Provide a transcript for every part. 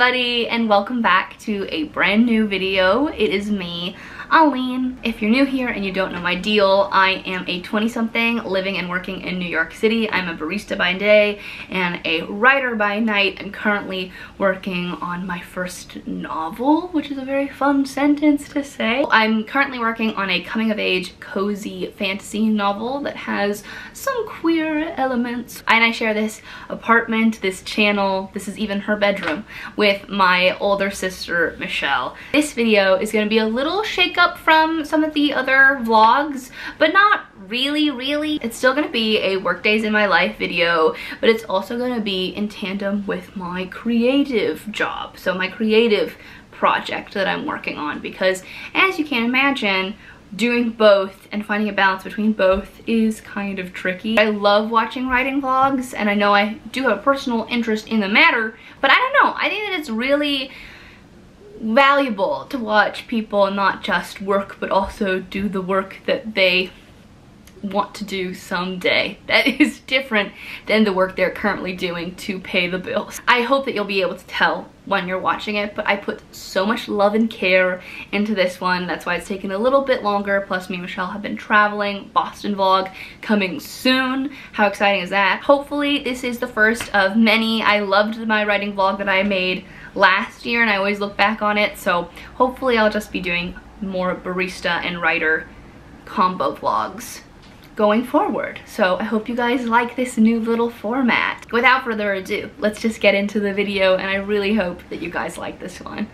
everybody, and welcome back to a brand new video. It is me, Aline. If you're new here and you don't know my deal, I am a 20-something living and working in New York City. I'm a barista by day and a writer by night. I'm currently working on my first novel, which is a very fun sentence to say. I'm currently working on a coming-of-age cozy fantasy novel that has some queer elements. And I share this apartment, this channel, this is even her bedroom, with my older sister, Michelle. This video is going to be a little shake up from some of the other vlogs, but not really. It's still gonna be a work days in my life video, but it's also gonna be in tandem with my creative job, so my creative project that I'm working on, because as you can imagine, doing both and finding a balance between both is kind of tricky. I love watching writing vlogs, and I know I do have a personal interest in the matter, but I don't know, I think that it's really valuable to watch people not just work but also do the work that they want to do someday. That is different than the work they're currently doing to pay the bills. I hope that you'll be able to tell when you're watching it, but I put so much love and care into this one. That's why it's taken a little bit longer. Plus me and Michelle have been traveling. Boston vlog coming soon. How exciting is that? Hopefully this is the first of many. I loved my writing vlog that I made last year and I always look back on it, so hopefully I'll just be doing more barista and writer combo vlogs going forward. So I hope you guys like this new little format. Without further ado, let's just get into the video, and I really hope that you guys like this one.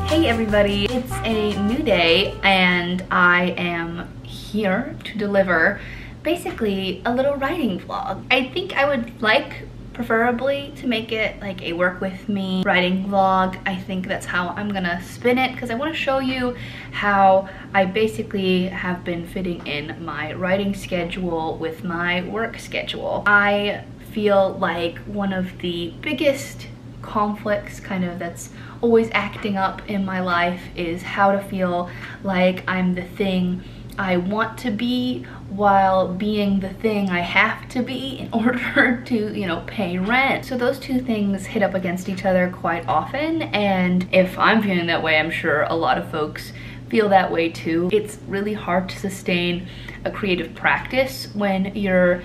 Hey everybody, it's a new day and I am here to deliver basically a little writing vlog. I think I would like preferably to make it like a work with me writing vlog. I think that's how I'm gonna spin it, because I want to show you how I basically have been fitting in my writing schedule with my work schedule. I feel like one of the biggest conflicts kind of that's always acting up in my life is how to feel like I'm the thing I want to be while being the thing I have to be in order to, you know, pay rent. So those two things hit up against each other quite often, and if I'm feeling that way, I'm sure a lot of folks feel that way too. It's really hard to sustain a creative practice when you're,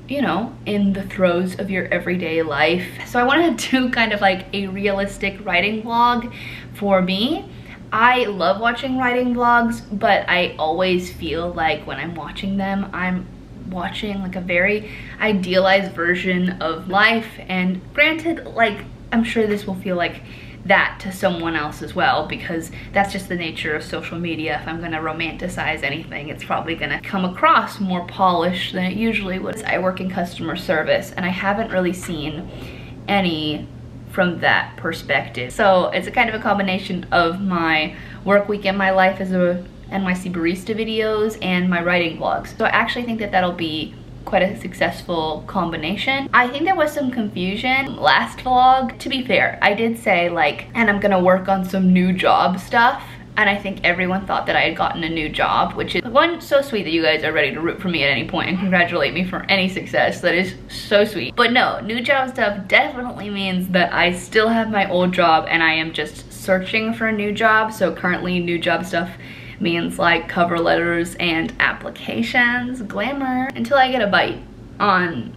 you know, in the throes of your everyday life. So I wanted to do kind of like a realistic writing vlog for me. I love watching writing vlogs, but I always feel like when I'm watching them, I'm watching like a very idealized version of life. And granted, like, I'm sure this will feel like that to someone else as well, because that's just the nature of social media. If I'm gonna romanticize anything, it's probably gonna come across more polished than it usually would. I work in customer service and I haven't really seen any from that perspective. So it's a kind of a combination of my work week in my life as a NYC barista videos and my writing vlogs. So I actually think that that'll be quite a successful combination. I think there was some confusion last vlog. To be fair, I did say like, and I'm gonna work on some new job stuff, and I think everyone thought that I had gotten a new job, which is one, so sweet that you guys are ready to root for me at any point and congratulate me for any success. That is so sweet. But no, new job stuff definitely means that I still have my old job and I am just searching for a new job. So currently new job stuff means like cover letters and applications, glamour, until I get a bite on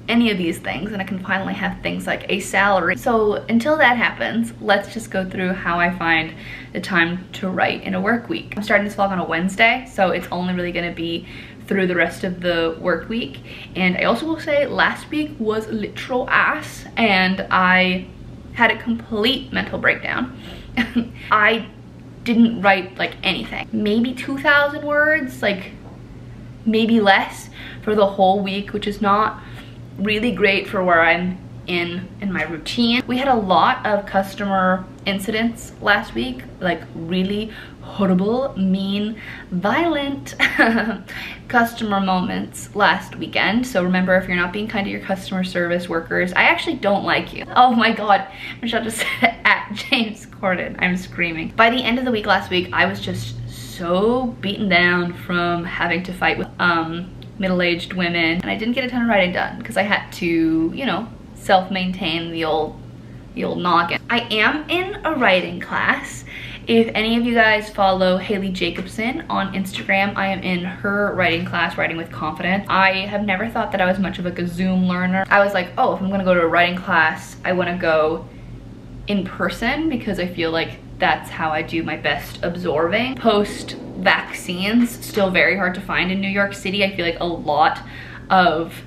any of these things and I can finally have things like a salary. So until that happens, let's just go through how I find the time to write in a work week. I'm starting this vlog on a Wednesday, so it's only really gonna be through the rest of the work week. And I also will say last week was literal ass and I had a complete mental breakdown. I didn't write like anything. Maybe 2,000 words, like maybe less for the whole week, which is not really great for where I'm in my routine. We had a lot of customer incidents last week, like really horrible, mean, violent customer moments last weekend. So remember, if you're not being kind to your customer service workers, I actually don't like you. Oh my God, Michelle just said at James Corden. I'm screaming. By the end of the week last week, I was just so beaten down from having to fight with middle-aged women, and I didn't get a ton of writing done because I had to, you know, self-maintain the old noggin. I am in a writing class. If any of you guys follow Haley Jacobson on Instagram, I am in her writing class, Writing with Confidence. I have never thought that I was much of like a Zoom learner. I was like, oh, if I'm gonna go to a writing class, I wanna go in person because I feel like that's how I do my best absorbing. Post-vaccines, still very hard to find in New York City. I feel like a lot of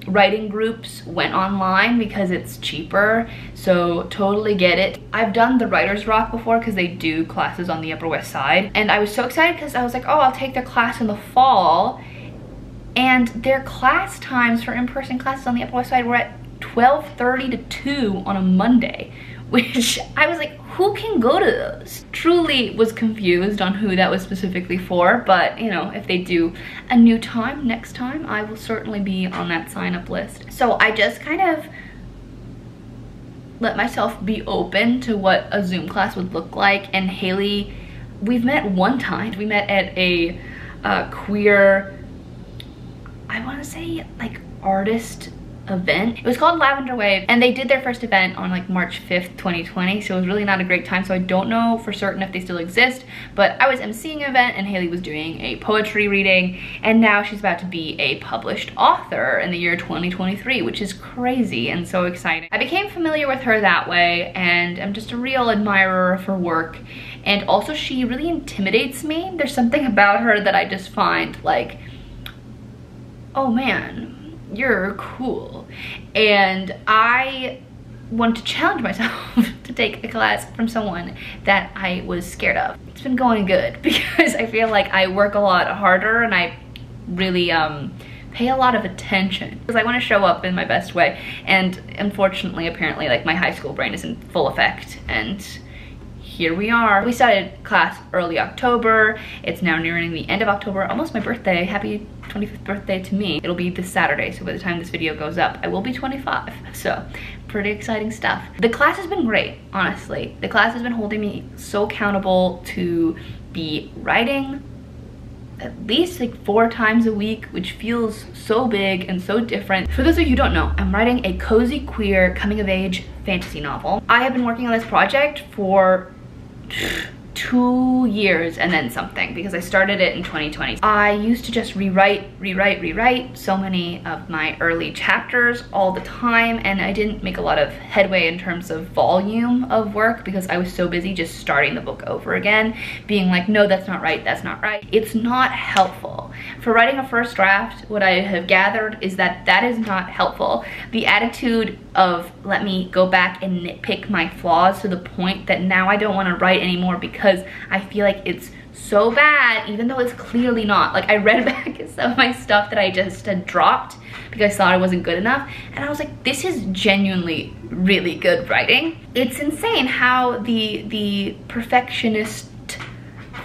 writing groups went online because it's cheaper, so totally get it. I've done the Writer's Rock before because they do classes on the Upper West Side, and I was so excited because I was like, oh, I'll take their class in the fall, and their class times for in-person classes on the Upper West Side were at 12:30 to 2 on a Monday, which I was like, who can go to those? Truly was confused on who that was specifically for, but you know, if they do a new time next time, I will certainly be on that sign-up list. So I just kind of let myself be open to what a Zoom class would look like. And Haley, we've met one time. We met at a queer, I want to say like artist event. It was called Lavender Wave, and they did their first event on like March 5th, 2020, so it was really not a great time. So I don't know for certain if they still exist, but I was emceeing an event and Haley was doing a poetry reading, and now she's about to be a published author in the year 2023, which is crazy and so exciting. I became familiar with her that way, and I'm just a real admirer of her work. And also, she really intimidates me. There's something about her that I just find like, oh man, you're cool. And I want to challenge myself to take a class from someone that I was scared of. It's been going good because I feel like I work a lot harder and I really pay a lot of attention because I want to show up in my best way. And unfortunately, apparently, like my high school brain is in full effect, and here we are. We started class early October. It's now nearing the end of October, almost my birthday. Happy 25th birthday to me. It'll be this Saturday, so by the time this video goes up, I will be 25. So pretty exciting stuff. The class has been great, honestly. The class has been holding me so accountable to be writing at least like 4 times a week, which feels so big and so different. For those of you who don't know, I'm writing a cozy queer coming of age fantasy novel. I have been working on this project for 2 years and then something because I started it in 2020. I used to just rewrite so many of my early chapters all the time, and I didn't make a lot of headway in terms of volume of work because I was so busy just starting the book over again, being like, no, that's not right, that's not right. It's not helpful. For writing a first draft, what I have gathered is that that is not helpful. The attitude of let me go back and nitpick my flaws to the point that now I don't want to write anymore because I feel like it's so bad, even though it's clearly not. Like, I read back some of my stuff that I just had dropped because I thought it wasn't good enough, and I was like, this is genuinely really good writing. It's insane how the perfectionist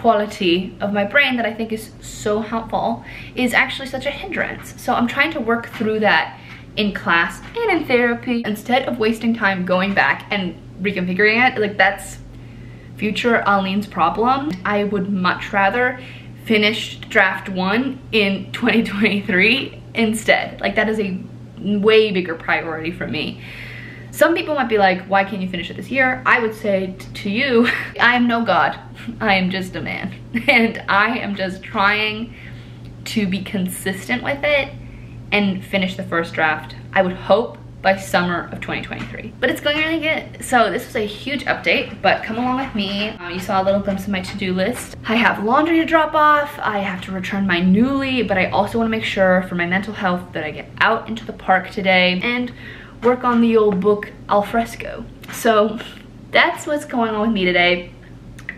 quality of my brain that I think is so helpful is actually such a hindrance. So I'm trying to work through that in class and in therapy instead of wasting time going back and reconfiguring it. Like, that's future Aline's problem. I would much rather finish draft 1 in 2023 instead. Like, that is a way bigger priority for me. Some people might be like, why can't you finish it this year? I would say to you, I am no god. I am just a man. And I am just trying to be consistent with it and finish the first draft, I would hope, by summer of 2023. But it's going really good. So this was a huge update, but come along with me. You saw a little glimpse of my to-do list. I have laundry to drop off. I have to return my Newly, but I also want to make sure for my mental health that I get out into the park today and work on the old book al fresco. So that's what's going on with me today.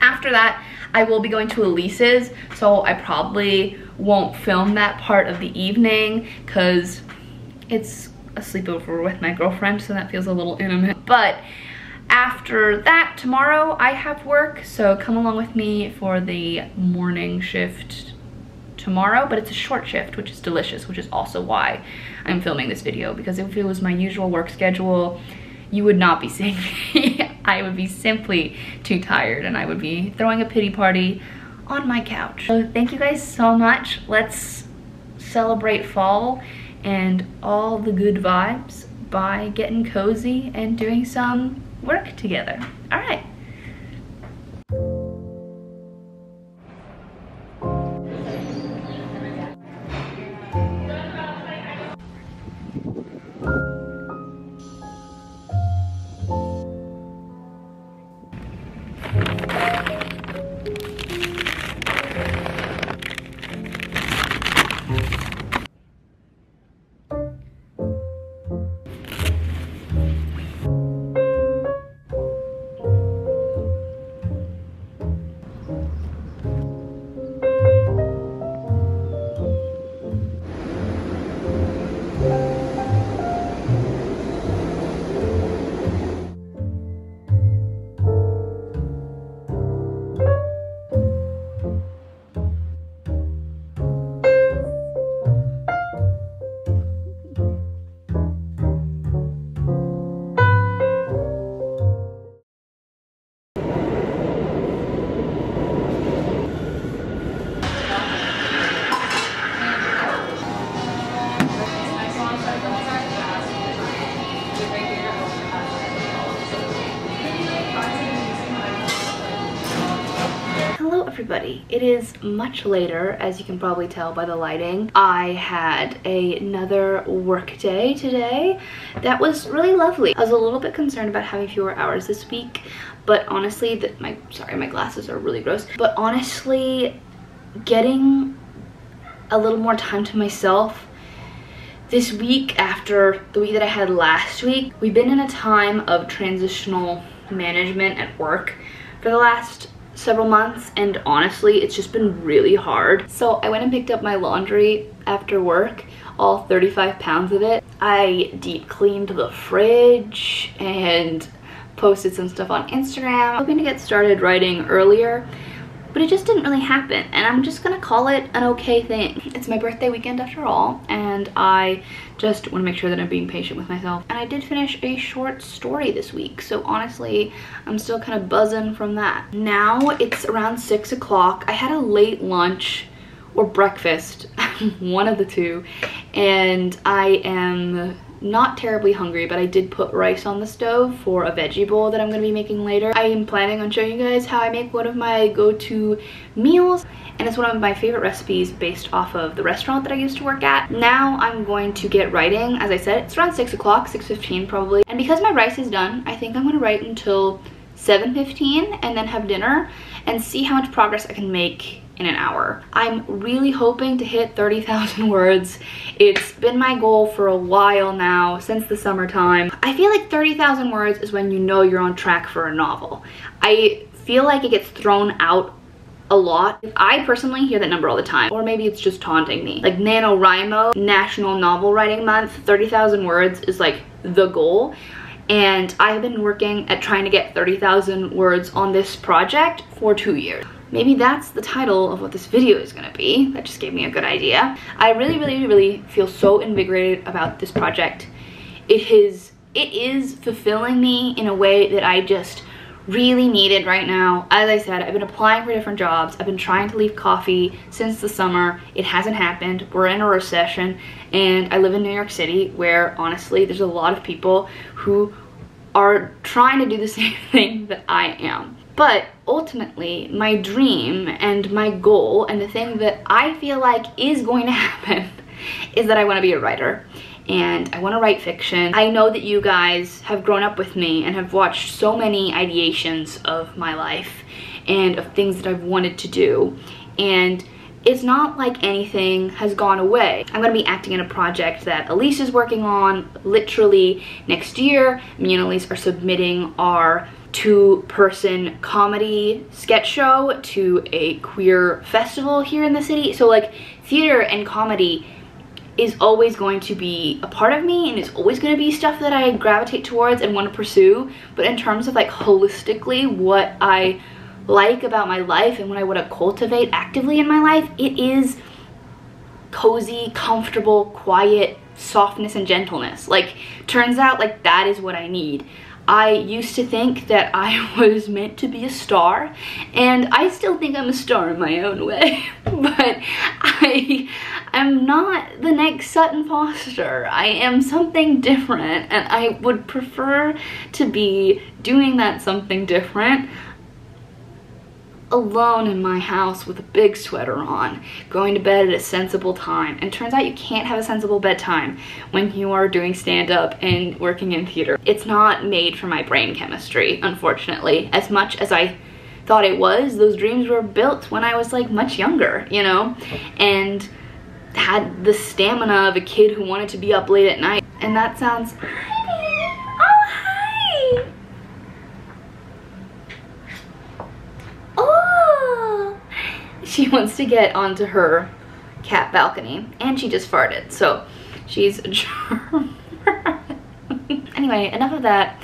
After that, I will be going to Elise's, so I probably won't film that part of the evening because it's a sleepover with my girlfriend, so that feels a little intimate. But after that, tomorrow I have work, so come along with me for the morning shift tomorrow, but it's a short shift, which is delicious, which is also why I'm filming this video, because if it was my usual work schedule, you would not be seeing me. I would be simply too tired and I would be throwing a pity party on my couch. So thank you guys so much. Let's celebrate fall and all the good vibes by getting cozy and doing some work together. All right. Everybody, it is much later, as you can probably tell by the lighting. I had another work day today that was really lovely. I was a little bit concerned about having fewer hours this week, but honestly, my glasses are really gross, but honestly, getting a little more time to myself this week after the week that I had last week. We've been in a time of transitional management at work for the last several months, and honestly it's just been really hard. So I went and picked up my laundry after work, all 35 pounds of it. I deep cleaned the fridge and posted some stuff on Instagram, hoping to get started writing earlier, but it just didn't really happen, and I'm just gonna call it an okay thing. It's my birthday weekend after all, and I just want to make sure that I'm being patient with myself. And I did finish a short story this week, so honestly, I'm still kind of buzzing from that. Now it's around 6 o'clock. I had a late lunch or breakfast, one of the two, and I am not terribly hungry, but I did put rice on the stove for a veggie bowl that I'm going to be making later. I am planning on showing you guys how I make one of my go-to meals, and it's one of my favorite recipes based off of the restaurant that I used to work at. Now I'm going to get writing. As I said, it's around 6 o'clock, 6:15 probably, and because my rice is done, I think I'm going to write until 7:15 and then have dinner and see how much progress I can make in an hour. I'm really hoping to hit 30,000 words. It's been my goal for a while now, since the summertime. I feel like 30,000 words is when you know you're on track for a novel. I feel like it gets thrown out a lot. I personally hear that number all the time, or maybe it's just taunting me. Like NaNoWriMo, National Novel Writing Month, 30,000 words is like the goal. And I've been working at trying to get 30,000 words on this project for 2 years. Maybe that's the title of what this video is gonna be. That just gave me a good idea. I really feel so invigorated about this project. It is fulfilling me in a way that I just really needed right now. As I said, I've been applying for different jobs. I've been trying to leave coffee since the summer. It hasn't happened. We're in a recession, and I live in New York City, where honestly there's a lot of people who are trying to do the same thing that I am. But ultimately, my dream and my goal, and the thing that I feel like is going to happen, is that I want to be a writer. And I want to write fiction. I know that you guys have grown up with me and have watched so many ideations of my life and of things that I've wanted to do. And it's not like anything has gone away. I'm going to be acting in a project that Elise is working on literally next year. Me and Elise are submitting our 2-person comedy sketch show to a queer festival here in the city. So like theater and comedy is always going to be a part of me, and it's always going to be stuff that I gravitate towards and want to pursue. But in terms of like holistically what I like about my life and what I want to cultivate actively in my life, it is cozy, comfortable, quiet softness and gentleness. Like, turns out like that is what I need. I used to think that I was meant to be a star, and I still think I'm a star in my own way, but I'm not the next Sutton Foster. I am something different, and I would prefer to be doing that something different alone in my house with a big sweater on, going to bed at a sensible time. And turns out you can't have a sensible bedtime when you are doing stand-up and working in theater. It's not made for my brain chemistry, unfortunately. As much as I thought it was, those dreams were built when I was like much younger, you know, and had the stamina of a kid who wanted to be up late at night. And that sounds, she wants to get onto her cat balcony, and she just farted, so she's a germ. Anyway, enough of that.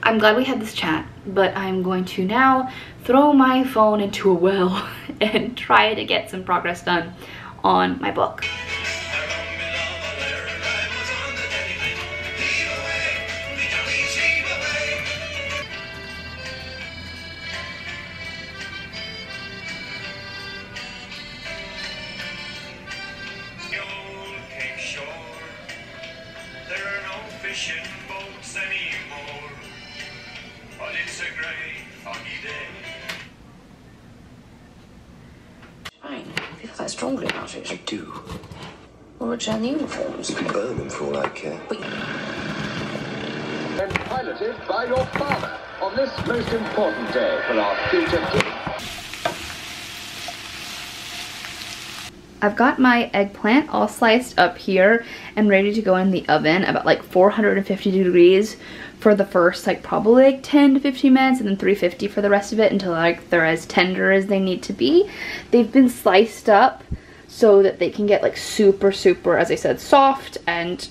I'm glad we had this chat, but I'm going to now throw my phone into a well and try to get some progress done on my book. Fishing boats anymore, but it's a great foggy day. Fine, you feel quite strongly about it. I do. Or return the uniforms. You can burn them for all I care. But And piloted by your father on this most important day for our future kids. I've got my eggplant all sliced up here and ready to go in the oven about like 450 degrees for the first like probably like 10 to 15 minutes, and then 350 for the rest of it until like they're as tender as they need to be. They've been sliced up so that they can get like super, as I said, soft and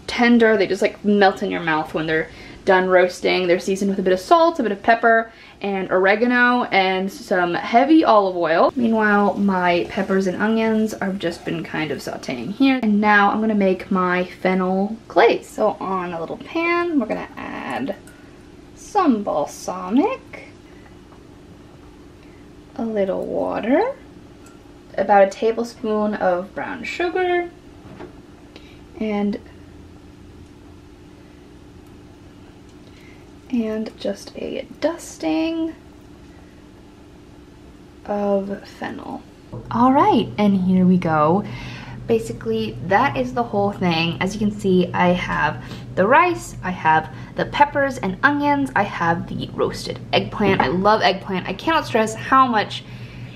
tender. They just like melt in your mouth when they're done roasting. They're seasoned with a bit of salt, a bit of pepper, and oregano, and some heavy olive oil. Meanwhile, my peppers and onions have just been kind of sauteing here. And now I'm gonna make my fennel glaze. So on a little pan, we're gonna add some balsamic, a little water, about a tablespoon of brown sugar, and just a dusting of fennel. All right, and here we go. Basically, that is the whole thing. As you can see, I have the rice, I have the peppers and onions, I have the roasted eggplant. I love eggplant. I cannot stress how much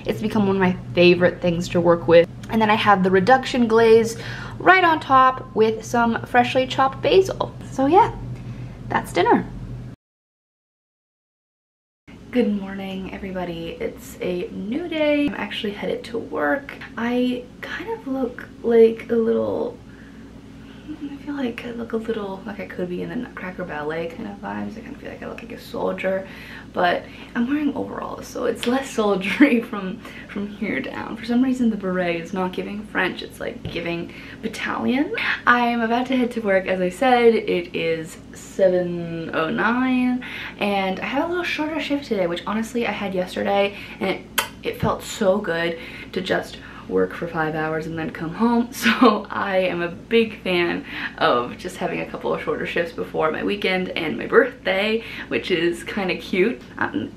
it's become one of my favorite things to work with. And then I have the reduction glaze right on top with some freshly chopped basil. So yeah, that's dinner. Good morning, everybody. It's a new day. I'm actually headed to work. I kind of look like a little, I feel like I look a little like I could be in the Nutcracker Ballet kind of vibes. I kind of feel like I look like a soldier, but I'm wearing overalls, so it's less soldiery from here down. For some reason, the beret is not giving French. It's like giving battalion. I'm about to head to work. As I said, it is 7:09, and I have a little shorter shift today, which honestly I had yesterday, and it felt so good to just work for 5 hours and then come home. So I am a big fan of just having a couple of shorter shifts before my weekend and my birthday, which is kind of cute.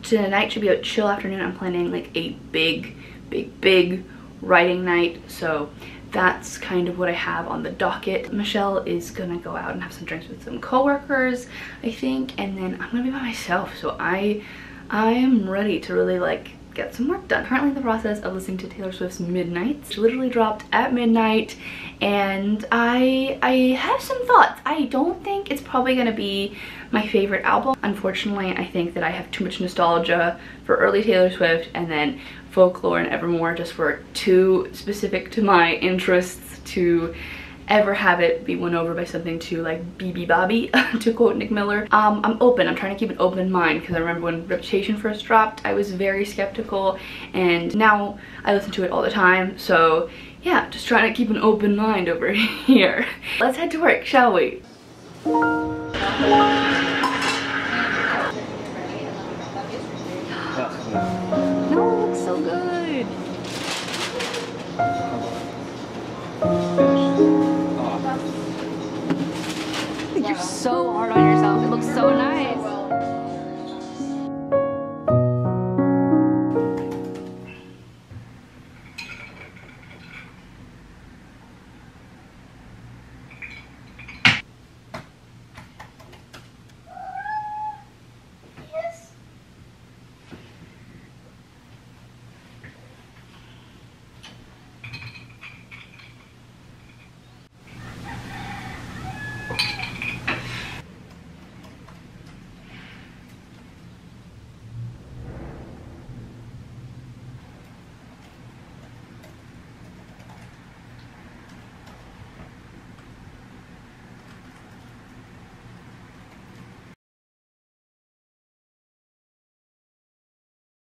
Tonight should be a chill afternoon. I'm planning like a big writing night, so that's kind of what I have on the docket. Michelle is gonna go out and have some drinks with some coworkers, I think, and then I'm gonna be by myself, so I am ready to really like get some work done. Currently in the process of listening to Taylor Swift's Midnight. She literally dropped at midnight, and I have some thoughts. I don't think it's probably gonna be my favorite album. Unfortunately, I think that I have too much nostalgia for early Taylor Swift, and then Folklore and Evermore just were too specific to my interests to ever have it be won over by something too like BB Bobby, to quote Nick Miller. I'm open. I'm trying to keep an open mind because I remember when Reputation first dropped, I was very skeptical, and now I listen to it all the time. So yeah, just trying to keep an open mind over here. Let's head to work, shall we? No, it looks so good. You're so hard on yourself. It looks so nice.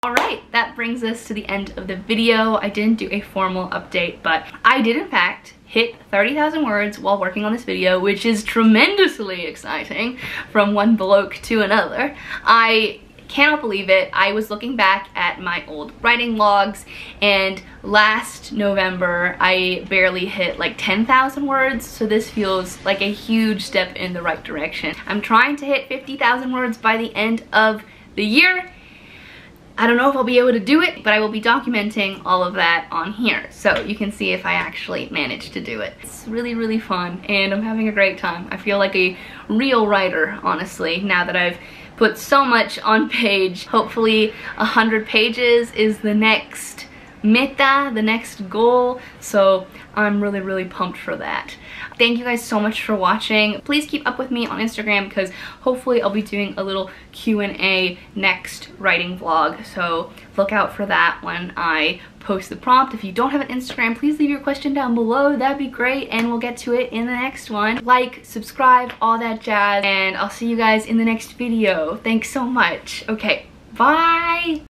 Alright, that brings us to the end of the video. I didn't do a formal update, but I did in fact hit 30,000 words while working on this video, which is tremendously exciting from one bloke to another. I cannot believe it. I was looking back at my old writing logs, and last November I barely hit like 10,000 words, so this feels like a huge step in the right direction. I'm trying to hit 50,000 words by the end of the year. I don't know if I'll be able to do it, but I will be documenting all of that on here, so you can see if I actually manage to do it. It's really, really fun, and I'm having a great time. I feel like a real writer, honestly, now that I've put so much on page. Hopefully 100 pages is the next meta, the next goal, so I'm really, really pumped for that. Thank you guys so much for watching. Please keep up with me on Instagram because hopefully I'll be doing a little Q&A next writing vlog, so look out for that when I post the prompt. If you don't have an Instagram, please leave your question down below. That'd be great, and we'll get to it in the next one. Like, subscribe, all that jazz, and I'll see you guys in the next video. Thanks so much. Okay, bye!